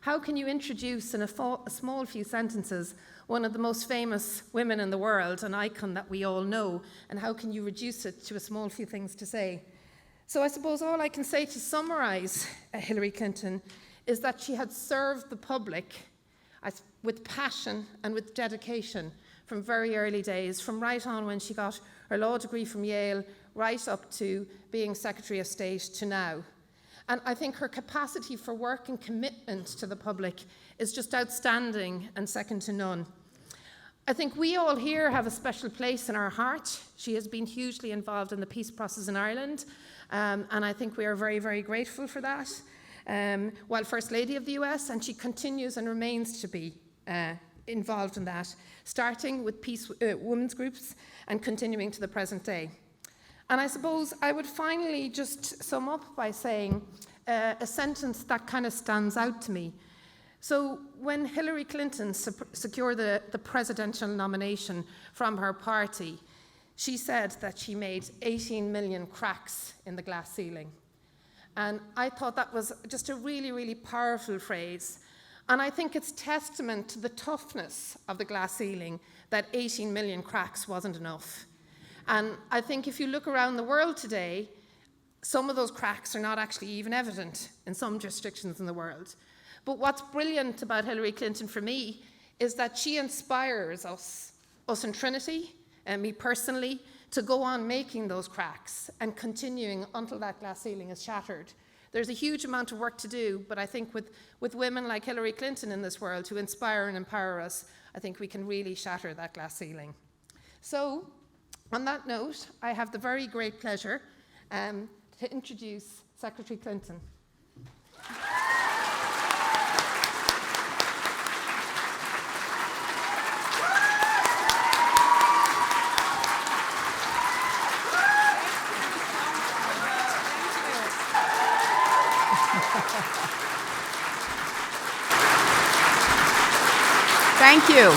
How can you introduce in a small few sentences one of the most famous women in the world, an icon that we all know, and how can you reduce it to a small few things to say? So I suppose all I can say to summarize Hillary Clinton is that she had served the public with passion and with dedication from very early days, from right on when she got her law degree from Yale, right up to being Secretary of State to now. And I think her capacity for work and commitment to the public is just outstanding and second to none. I think we all here have a special place in our heart. She has been hugely involved in the peace process in Ireland, and I think we are very, very grateful for that. While First Lady of the US, and she continues and remains to be involved in that, starting with peace women's groups and continuing to the present day. And I suppose I would finally just sum up by saying a sentence that kind of stands out to me. So when Hillary Clinton secured the presidential nomination from her party, she said that she made 18 million cracks in the glass ceiling. And I thought that was just a really, really powerful phrase. And I think it's testament to the toughness of the glass ceiling that 18 million cracks wasn't enough. And I think if you look around the world today, some of those cracks are not actually even evident in some jurisdictions in the world. But what's brilliant about Hillary Clinton for me is that she inspires us in Trinity, and me personally, to go on making those cracks and continuing until that glass ceiling is shattered. There's a huge amount of work to do, but I think with women like Hillary Clinton in this world who inspire and empower us, I think we can really shatter that glass ceiling. So, on that note, I have the very great pleasure to introduce Secretary Clinton. Thank you.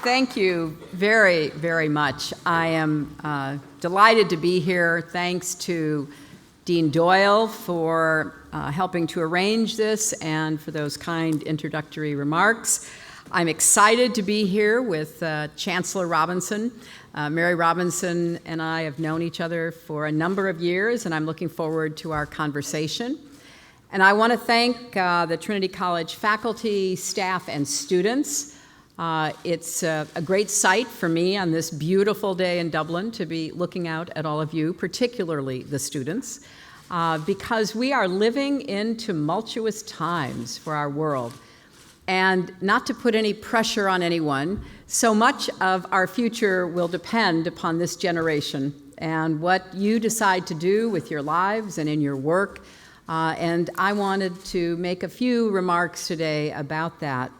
Thank you very, very much. I am delighted to be here. Thanks to Dean Doyle for helping to arrange this and for those kind introductory remarks. I'm excited to be here with Chancellor Robinson. Mary Robinson and I have known each other for a number of years, and I'm looking forward to our conversation. And I want to thank the Trinity College faculty, staff, and students. It's a great sight for me on this beautiful day in Dublin to be looking out at all of you, particularly the students, because we are living in tumultuous times for our world. And not to put any pressure on anyone, so much of our future will depend upon this generation and what you decide to do with your lives and in your work. And I wanted to make a few remarks today about that.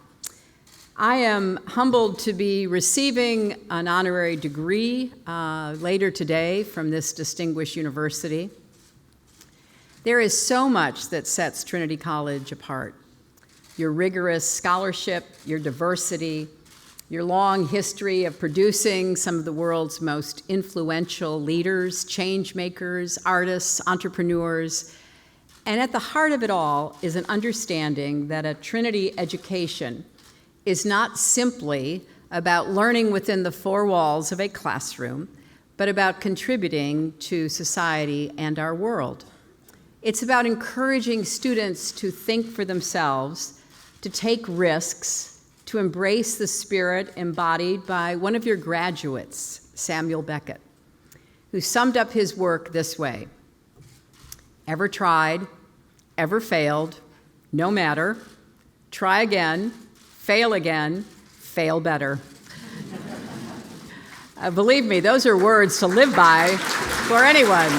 I am humbled to be receiving an honorary degree later today from this distinguished university. There is so much that sets Trinity College apart. Your rigorous scholarship, your diversity, your long history of producing some of the world's most influential leaders, change makers, artists, entrepreneurs. And at the heart of it all is an understanding that a Trinity education is not simply about learning within the four walls of a classroom, but about contributing to society and our world. It's about encouraging students to think for themselves, to take risks, to embrace the spirit embodied by one of your graduates, Samuel Beckett, who summed up his work this way: ever tried, ever failed, no matter, try again, fail better. Believe me, those are words to live by for anyone.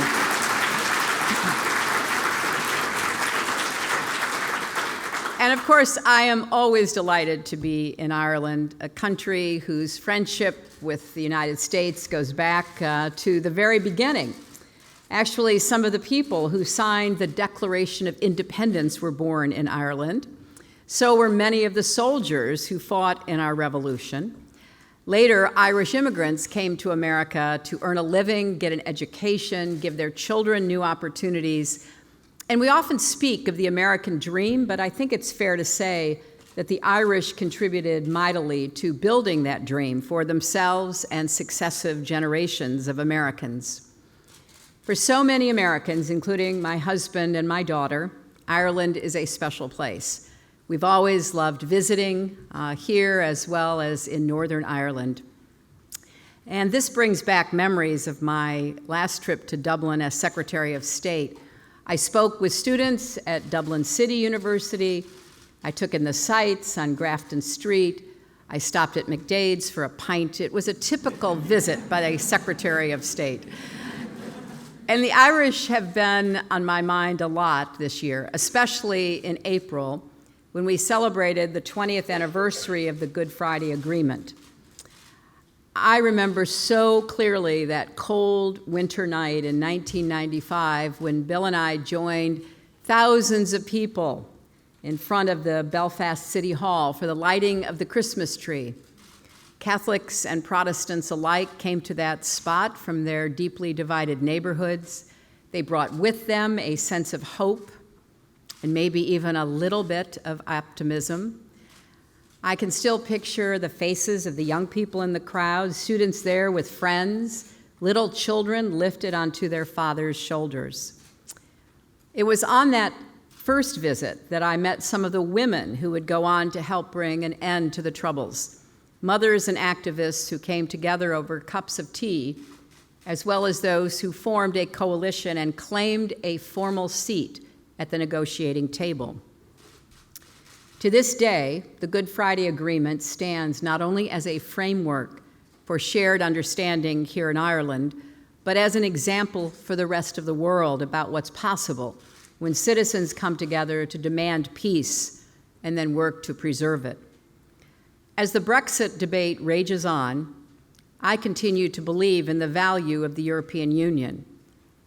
And of course, I am always delighted to be in Ireland, a country whose friendship with the United States goes back to the very beginning. Actually, some of the people who signed the Declaration of Independence were born in Ireland. So were many of the soldiers who fought in our revolution. Later, Irish immigrants came to America to earn a living, get an education, give their children new opportunities, And we often speak of the American dream, but I think it's fair to say that the Irish contributed mightily to building that dream for themselves and successive generations of Americans. For so many Americans, including my husband and my daughter, Ireland is a special place. We've always loved visiting here as well as in Northern Ireland. And this brings back memories of my last trip to Dublin as Secretary of State. I spoke with students at Dublin City University. I took in the sights on Grafton Street. I stopped at McDade's for a pint. It was a typical visit by a Secretary of State. And the Irish have been on my mind a lot this year, especially in April, when we celebrated the 20th anniversary of the Good Friday Agreement. I remember so clearly that cold winter night in 1995 when Bill and I joined thousands of people in front of the Belfast City Hall for the lighting of the Christmas tree. Catholics and Protestants alike came to that spot from their deeply divided neighborhoods. They brought with them a sense of hope and maybe even a little bit of optimism. I can still picture the faces of the young people in the crowd, students there with friends, little children lifted onto their fathers' shoulders. It was on that first visit that I met some of the women who would go on to help bring an end to the Troubles, mothers and activists who came together over cups of tea, as well as those who formed a coalition and claimed a formal seat at the negotiating table. To this day, the Good Friday Agreement stands not only as a framework for shared understanding here in Ireland, but as an example for the rest of the world about what's possible when citizens come together to demand peace and then work to preserve it. As the Brexit debate rages on, I continue to believe in the value of the European Union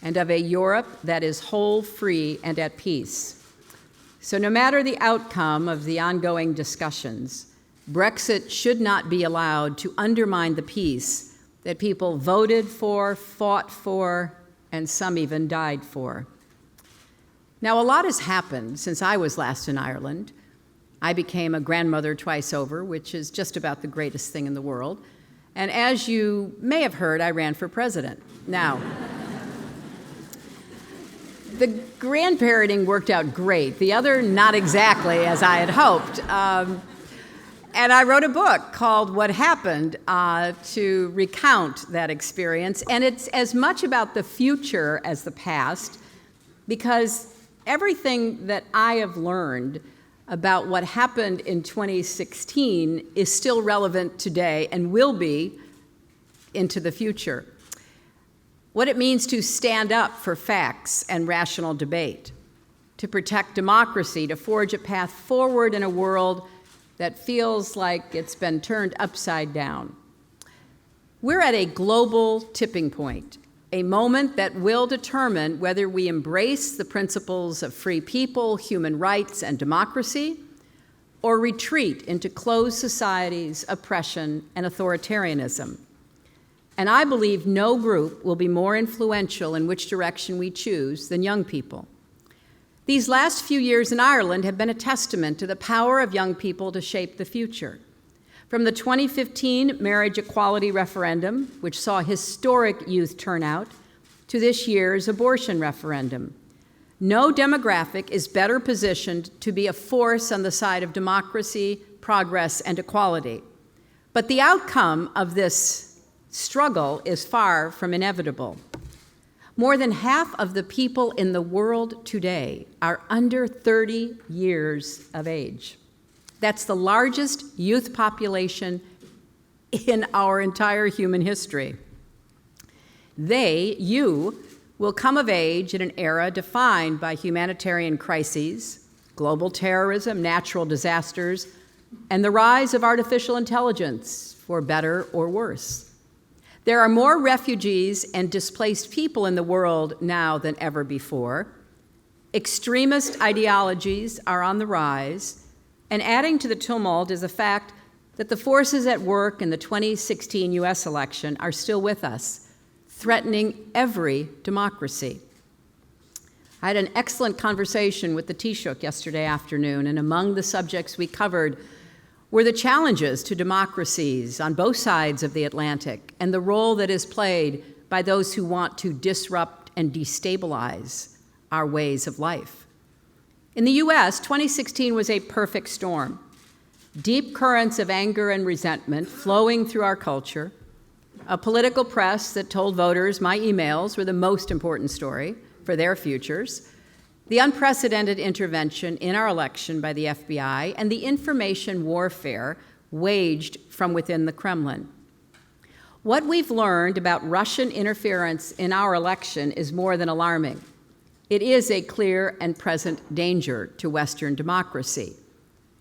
and of a Europe that is whole, free, and at peace. So no matter the outcome of the ongoing discussions, Brexit should not be allowed to undermine the peace that people voted for, fought for, and some even died for. Now, a lot has happened since I was last in Ireland. I became a grandmother twice over, which is just about the greatest thing in the world. And as you may have heard, I ran for president. Now, the grandparenting worked out great. The other, not exactly as I had hoped. And I wrote a book called What Happened to recount that experience. And it's as much about the future as the past, because everything that I have learned about what happened in 2016 is still relevant today and will be into the future. What it means to stand up for facts and rational debate, to protect democracy, to forge a path forward in a world that feels like it's been turned upside down. We're at a global tipping point, a moment that will determine whether we embrace the principles of free people, human rights, and democracy, or retreat into closed societies, oppression, and authoritarianism. And I believe no group will be more influential in which direction we choose than young people. These last few years in Ireland have been a testament to the power of young people to shape the future. From the 2015 marriage equality referendum, which saw historic youth turnout, to this year's abortion referendum, no demographic is better positioned to be a force on the side of democracy, progress, and equality. But the outcome of this struggle is far from inevitable. More than half of the people in the world today are under 30 years of age. That's the largest youth population in our entire human history. You, will come of age in an era defined by humanitarian crises, global terrorism, natural disasters, and the rise of artificial intelligence, for better or worse. There are more refugees and displaced people in the world now than ever before. Extremist ideologies are on the rise, and adding to the tumult is the fact that the forces at work in the 2016 U.S. election are still with us, threatening every democracy. I had an excellent conversation with the Taoiseach yesterday afternoon, and among the subjects we covered were the challenges to democracies on both sides of the Atlantic and the role that is played by those who want to disrupt and destabilize our ways of life. In the US, 2016 was a perfect storm. Deep currents of anger and resentment flowing through our culture, a political press that told voters my emails were the most important story for their futures, the unprecedented intervention in our election by the FBI, and the information warfare waged from within the Kremlin. What we've learned about Russian interference in our election is more than alarming. It is a clear and present danger to Western democracy.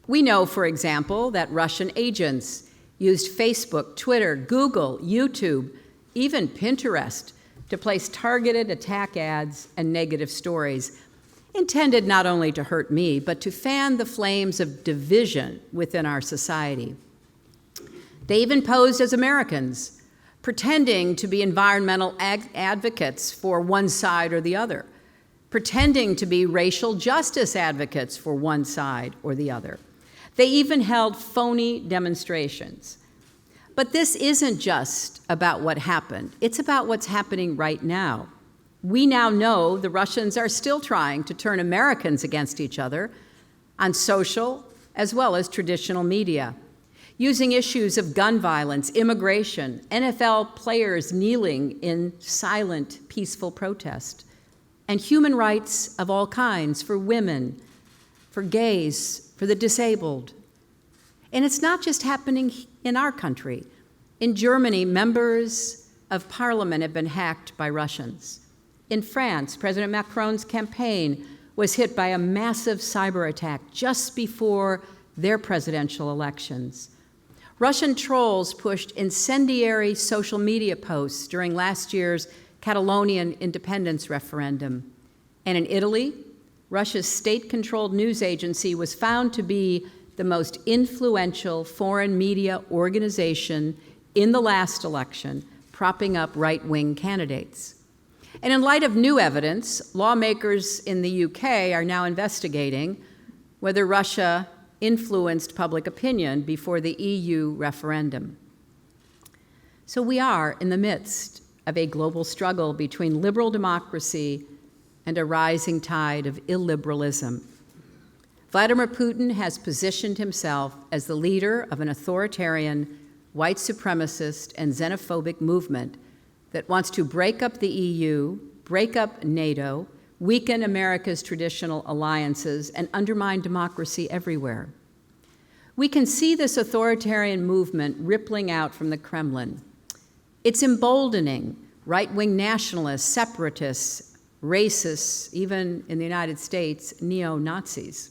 We know, for example, that Russian agents used Facebook, Twitter, Google, YouTube, even Pinterest to place targeted attack ads and negative stories, intended not only to hurt me, but to fan the flames of division within our society. They even posed as Americans, pretending to be environmental advocates for one side or the other, pretending to be racial justice advocates for one side or the other. They even held phony demonstrations. But this isn't just about what happened. It's about what's happening right now. We now know the Russians are still trying to turn Americans against each other on social as well as traditional media, using issues of gun violence, immigration, NFL players kneeling in silent, peaceful protest, and human rights of all kinds for women, for gays, for the disabled. And it's not just happening in our country. In Germany, members of parliament have been hacked by Russians. In France, President Macron's campaign was hit by a massive cyber attack just before their presidential elections. Russian trolls pushed incendiary social media posts during last year's Catalonian independence referendum. And in Italy, Russia's state-controlled news agency was found to be the most influential foreign media organization in the last election, propping up right-wing candidates. And in light of new evidence, lawmakers in the UK are now investigating whether Russia influenced public opinion before the EU referendum. So we are in the midst of a global struggle between liberal democracy and a rising tide of illiberalism. Vladimir Putin has positioned himself as the leader of an authoritarian, white supremacist, and xenophobic movement that wants to break up the EU, break up NATO, weaken America's traditional alliances, and undermine democracy everywhere. We can see this authoritarian movement rippling out from the Kremlin. It's emboldening right-wing nationalists, separatists, racists, even in the United States, neo-Nazis.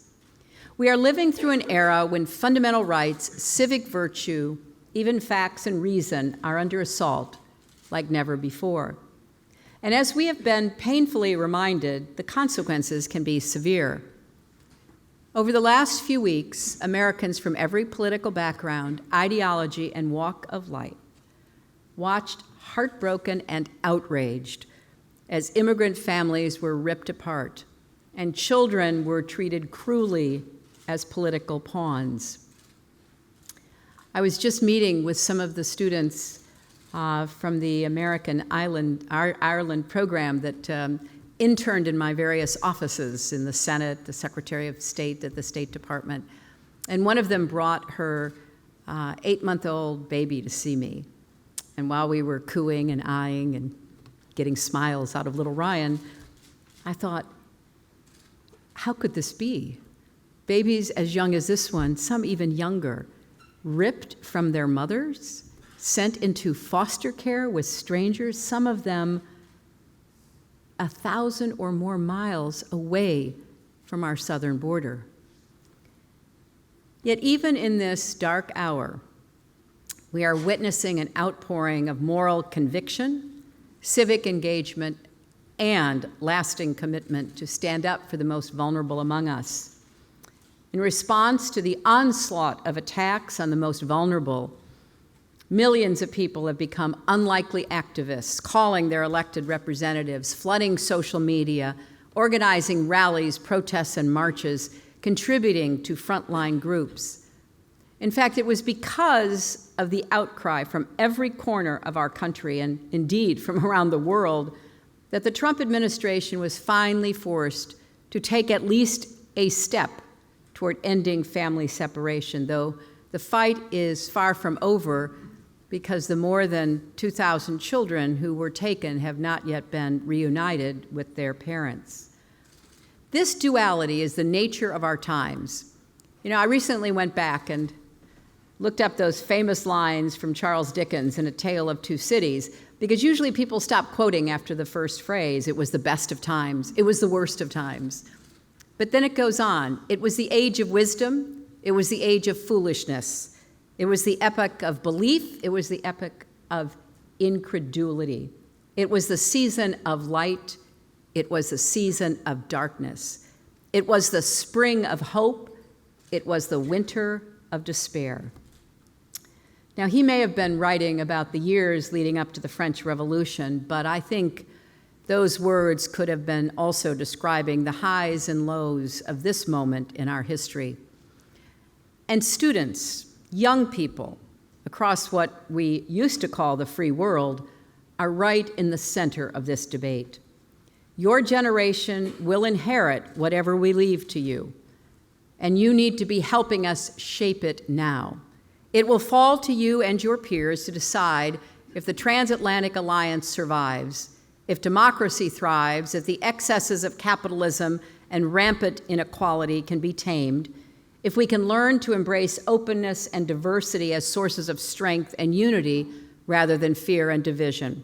We are living through an era when fundamental rights, civic virtue, even facts and reason are under assault like never before. And as we have been painfully reminded, the consequences can be severe. Over the last few weeks, Americans from every political background, ideology, and walk of life watched heartbroken and outraged as immigrant families were ripped apart and children were treated cruelly as political pawns. I was just meeting with some of the students from the American Ireland program that interned in my various offices in the Senate, the Secretary of State at the State Department. And one of them brought her 8-month-old baby to see me. And while we were cooing and eyeing and getting smiles out of little Ryan, I thought, how could this be? Babies as young as this one, some even younger, ripped from their mothers, sent into foster care with strangers, some of them 1,000 or more miles away from our southern border. Yet even in this dark hour, we are witnessing an outpouring of moral conviction, civic engagement, and lasting commitment to stand up for the most vulnerable among us. In response to the onslaught of attacks on the most vulnerable, millions of people have become unlikely activists, calling their elected representatives, flooding social media organizing rallies, protests, and marches, contributing to frontline groups. In fact, it was because of the outcry from every corner of our country, and indeed from around the world, that the Trump administration was finally forced to take at least a step toward ending family separation, though the fight is far from over because the more than 2,000 children who were taken have not yet been reunited with their parents. This duality is the nature of our times. I recently went back and looked up those famous lines from Charles Dickens in A Tale of Two Cities, because usually people stop quoting after the first phrase. It was the best of times. It was the worst of times. But then it goes on. It was the age of wisdom. It was the age of foolishness. It was the epoch of belief. It was the epoch of incredulity. It was the season of light. It was the season of darkness. It was the spring of hope. It was the winter of despair. Now, he may have been writing about the years leading up to the French Revolution, but I think those words could have been also describing the highs and lows of this moment in our history. And students, young people, across what we used to call the free world, are right in the center of this debate. Your generation will inherit whatever we leave to you, and you need to be helping us shape it now. It will fall to you and your peers to decide if the transatlantic alliance survives, if democracy thrives, if the excesses of capitalism and rampant inequality can be tamed, if we can learn to embrace openness and diversity as sources of strength and unity rather than fear and division.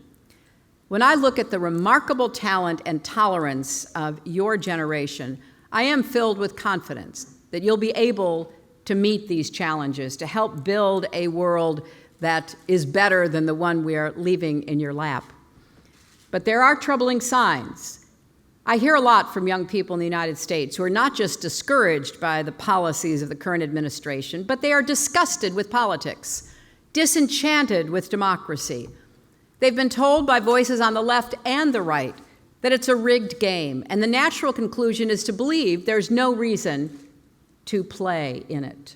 When I look at the remarkable talent and tolerance of your generation, I am filled with confidence that you'll be able to meet these challenges, to help build a world that is better than the one we are leaving in your lap. But there are troubling signs. I hear a lot from young people in the United States who are not just discouraged by the policies of the current administration, but they are disgusted with politics, disenchanted with democracy. They've been told by voices on the left and the right that it's a rigged game, and the natural conclusion is to believe there's no reason to play in it.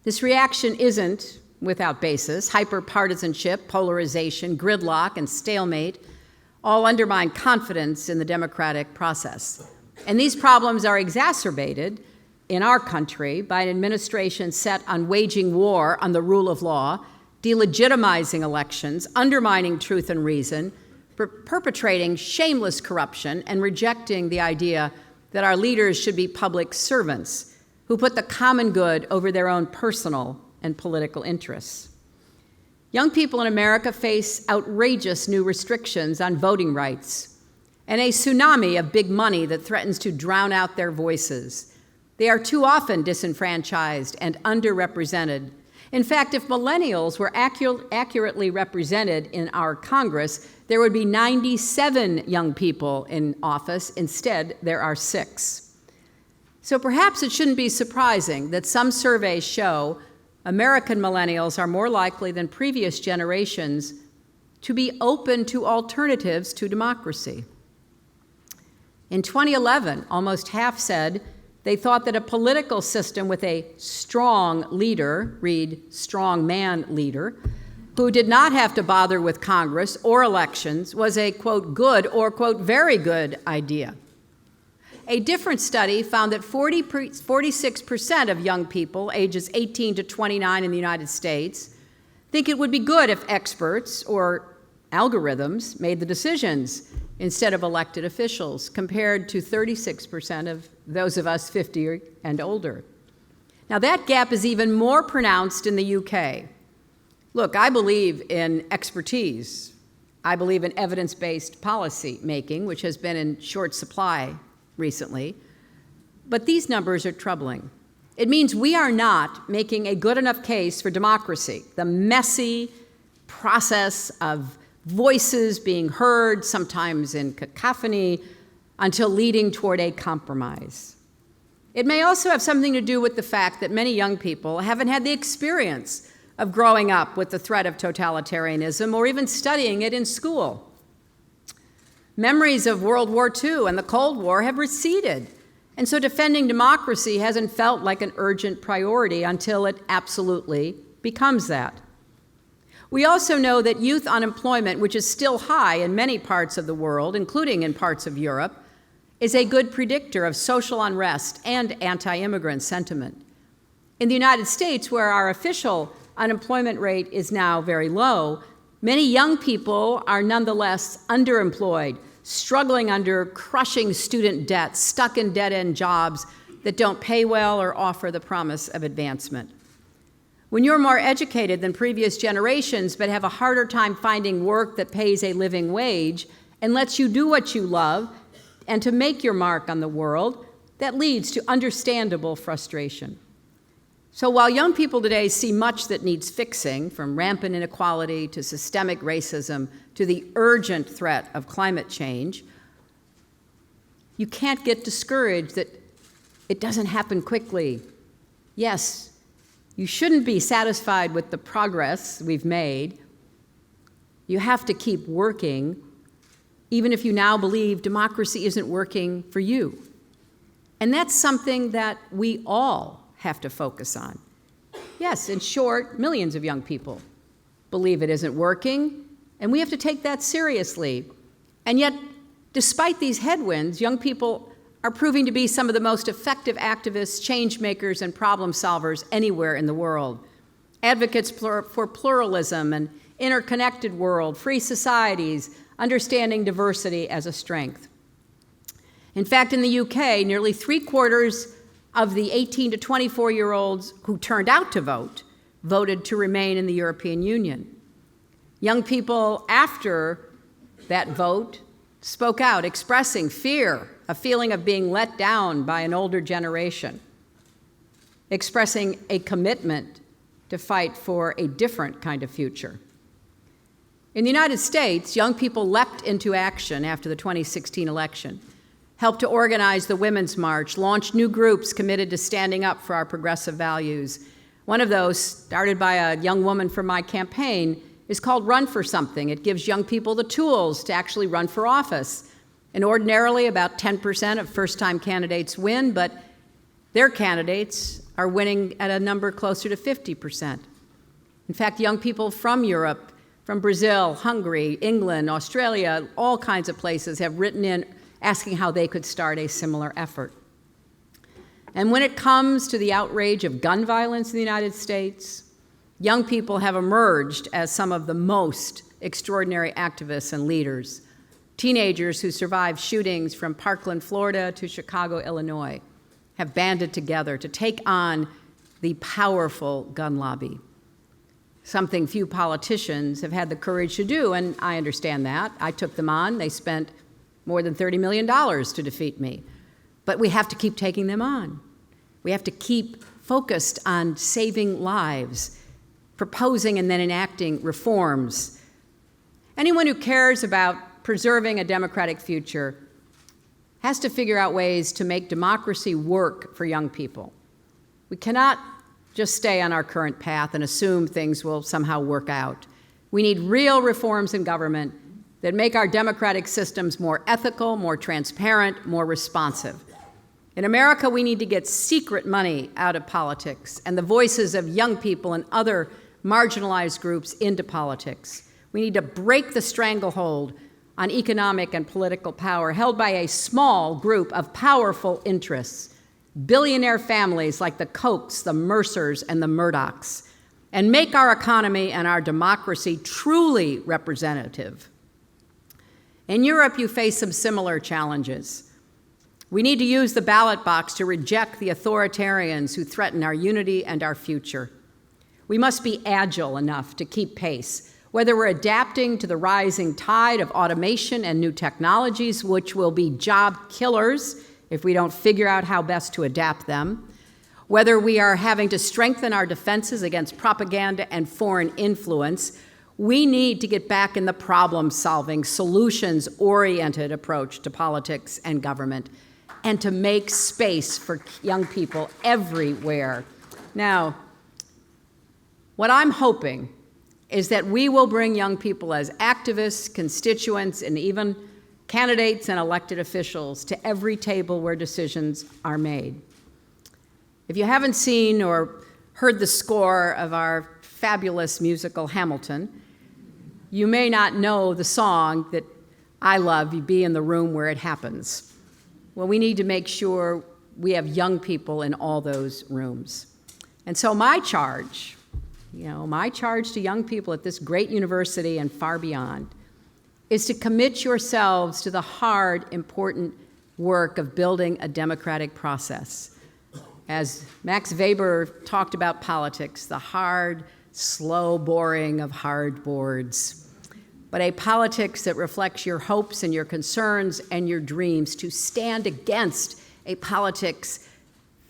This reaction isn't without basis. Hyper-partisanship, polarization, gridlock, and stalemate all undermine confidence in the democratic process. And these problems are exacerbated in our country by an administration set on waging war on the rule of law, delegitimizing elections, undermining truth and reason, perpetrating shameless corruption, and rejecting the idea that our leaders should be public servants who put the common good over their own personal and political interests. Young people in America face outrageous new restrictions on voting rights and a tsunami of big money that threatens to drown out their voices. They are too often disenfranchised and underrepresented. In fact, if millennials were accurately represented in our Congress, there would be 97 young people in office. Instead, there are 6. So perhaps it shouldn't be surprising that some surveys show American millennials are more likely than previous generations to be open to alternatives to democracy. In 2011, almost half said they thought that a political system with a strong leader, read strong man leader, who did not have to bother with Congress or elections was a, quote, good or, quote, very good idea. A different study found that 46% of young people ages 18 to 29 in the United States think it would be good if experts or algorithms made the decisions instead of elected officials, compared to 36% of those of us 50 and older. Now, that gap is even more pronounced in the UK. Look, I believe in expertise. I believe in evidence-based policy making, which has been in short supply recently. But these numbers are troubling. It means we are not making a good enough case for democracy, the messy process of voices being heard, sometimes in cacophony, until leading toward a compromise. It may also have something to do with the fact that many young people haven't had the experience of growing up with the threat of totalitarianism or even studying it in school. Memories of World War II and the Cold War have receded. And so defending democracy hasn't felt like an urgent priority until it absolutely becomes that. We also know that youth unemployment, which is still high in many parts of the world, including in parts of Europe, is a good predictor of social unrest and anti-immigrant sentiment. In the United States, where our official unemployment rate is now very low, many young people are nonetheless underemployed, struggling under crushing student debt, stuck in dead-end jobs that don't pay well or offer the promise of advancement. When you're more educated than previous generations but have a harder time finding work that pays a living wage and lets you do what you love and to make your mark on the world, that leads to understandable frustration. So while young people today see much that needs fixing, from rampant inequality to systemic racism to the urgent threat of climate change, you can't get discouraged that it doesn't happen quickly. Yes, you shouldn't be satisfied with the progress we've made. You have to keep working, even if you now believe democracy isn't working for you. And that's something that we all have to focus on. Yes, in short, millions of young people believe it isn't working, and we have to take that seriously. And yet, despite these headwinds, young people are proving to be some of the most effective activists, change makers, and problem solvers anywhere in the world. Advocates for pluralism, an interconnected world, free societies, understanding diversity as a strength. In fact, in the UK, nearly 3/4 of the 18 to 24-year-olds who turned out to vote voted to remain in the European Union. Young people after that vote spoke out, expressing fear, a feeling of being let down by an older generation, expressing a commitment to fight for a different kind of future. In the United States, young people leapt into action after the 2016 election, helped to organize the Women's March, launched new groups committed to standing up for our progressive values. One of those, started by a young woman from my campaign, is called Run for Something. It gives young people the tools to actually run for office. And ordinarily, about 10% of first-time candidates win, but their candidates are winning at a number closer to 50%. In fact, young people from Europe, from Brazil, Hungary, England, Australia, all kinds of places have written in asking how they could start a similar effort. And when it comes to the outrage of gun violence in the United States, young people have emerged as some of the most extraordinary activists and leaders. Teenagers who survived shootings from Parkland, Florida to Chicago, Illinois, have banded together to take on the powerful gun lobby, something few politicians have had the courage to do, and I understand that. I took them on. They spent more than $30 million to defeat me. But we have to keep taking them on. We have to keep focused on saving lives, proposing and then enacting reforms. Anyone who cares about preserving a democratic future has to figure out ways to make democracy work for young people. We cannot just stay on our current path and assume things will somehow work out. We need real reforms in government that make our democratic systems more ethical, more transparent, more responsive. In America, we need to get secret money out of politics and the voices of young people and other marginalized groups into politics. We need to break the stranglehold on economic and political power held by a small group of powerful interests, billionaire families like the Kochs, the Mercers, and the Murdochs, and make our economy and our democracy truly representative. In Europe, you face some similar challenges. We need to use the ballot box to reject the authoritarians who threaten our unity and our future. We must be agile enough to keep pace, whether we're adapting to the rising tide of automation and new technologies, which will be job killers if we don't figure out how best to adapt them, whether we are having to strengthen our defenses against propaganda and foreign influence. We need to get back in the problem-solving, solutions-oriented approach to politics and government, and to make space for young people everywhere. Now, what I'm hoping is that we will bring young people as activists, constituents, and even candidates and elected officials, to every table where decisions are made. If you haven't seen or heard the score of our fabulous musical Hamilton, you may not know the song that I love, "You Be in the Room Where It Happens." Well, we need to make sure we have young people in all those rooms. And so my charge to young people at this great university and far beyond is to commit yourselves to the hard, important work of building a democratic process. As Max Weber talked about politics, the hard, slow boring of hard boards, but a politics that reflects your hopes and your concerns and your dreams, to stand against a politics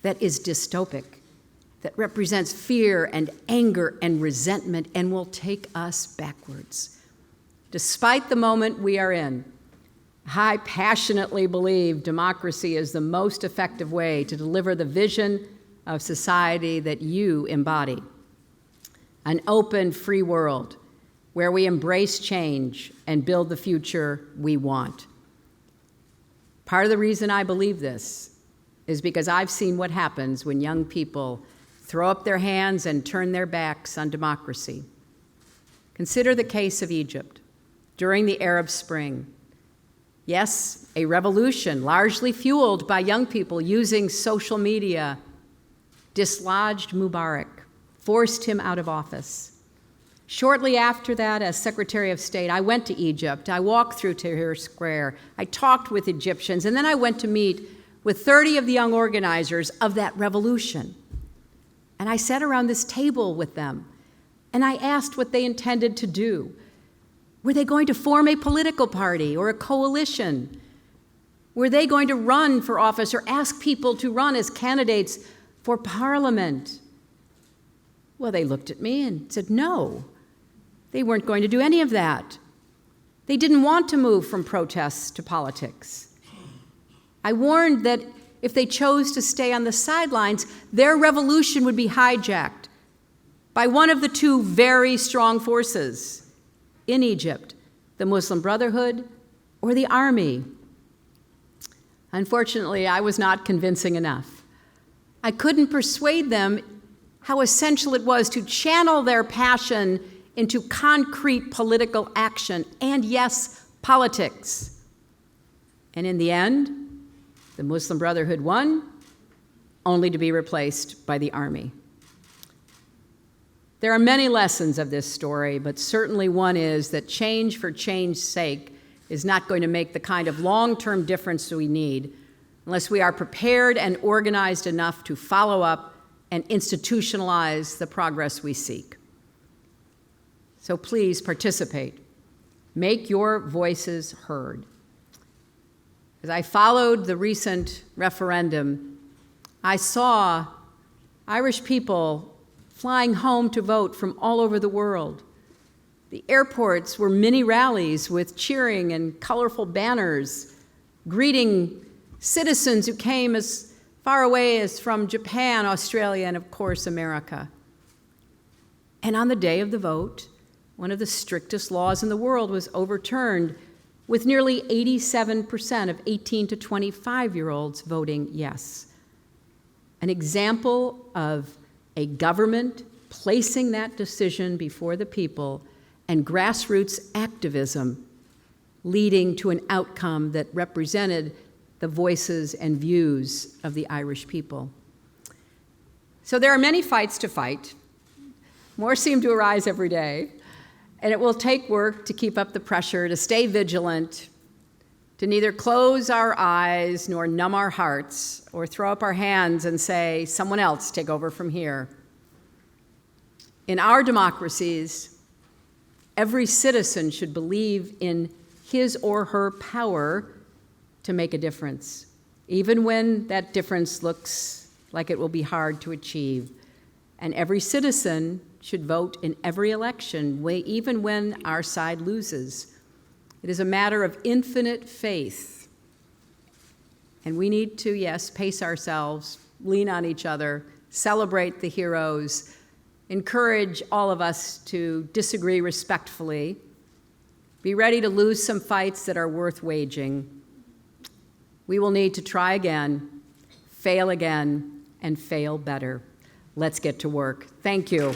that is dystopic, that represents fear and anger and resentment and will take us backwards. Despite the moment we are in, I passionately believe democracy is the most effective way to deliver the vision of society that you embody. An open, free world where we embrace change and build the future we want. Part of the reason I believe this is because I've seen what happens when young people throw up their hands and turn their backs on democracy. Consider the case of Egypt during the Arab Spring. Yes, a revolution largely fueled by young people using social media dislodged Mubarak, forced him out of office. Shortly after that, as Secretary of State, I went to Egypt. I walked through Tahrir Square. I talked with Egyptians, and then I went to meet with 30 of the young organizers of that revolution. And I sat around this table with them, and I asked what they intended to do. Were they going to form a political party or a coalition? Were they going to run for office or ask people to run as candidates for parliament? Well, they looked at me and said no. They weren't going to do any of that. They didn't want to move from protests to politics. I warned that if they chose to stay on the sidelines, their revolution would be hijacked by one of the two very strong forces in Egypt, the Muslim Brotherhood or the army. Unfortunately, I was not convincing enough. I couldn't persuade them how essential it was to channel their passion into concrete political action and, yes, politics. And in the end, the Muslim Brotherhood won, only to be replaced by the army. There are many lessons of this story, but certainly one is that change for change's sake is not going to make the kind of long-term difference we need unless we are prepared and organized enough to follow up and institutionalize the progress we seek. So please participate. Make your voices heard. As I followed the recent referendum, I saw Irish people flying home to vote from all over the world. The airports were mini rallies with cheering and colorful banners, greeting citizens who came as far away as from Japan, Australia, and of course, America. And on the day of the vote, one of the strictest laws in the world was overturned, with nearly 87% of 18 to 25-year-olds voting yes. An example of a government placing that decision before the people and grassroots activism leading to an outcome that represented the voices and views of the Irish people. So there are many fights to fight. More seem to arise every day. And it will take work to keep up the pressure, to stay vigilant, to neither close our eyes nor numb our hearts or throw up our hands and say, someone else take over from here. In our democracies, every citizen should believe in his or her power to make a difference, even when that difference looks like it will be hard to achieve. And every citizen should vote in every election, even when our side loses. It is a matter of infinite faith. And we need to, yes, pace ourselves, lean on each other, celebrate the heroes, encourage all of us to disagree respectfully, Be ready to lose some fights that are worth waging. We will need to try again, fail again, and fail better. Let's get to work. Thank you.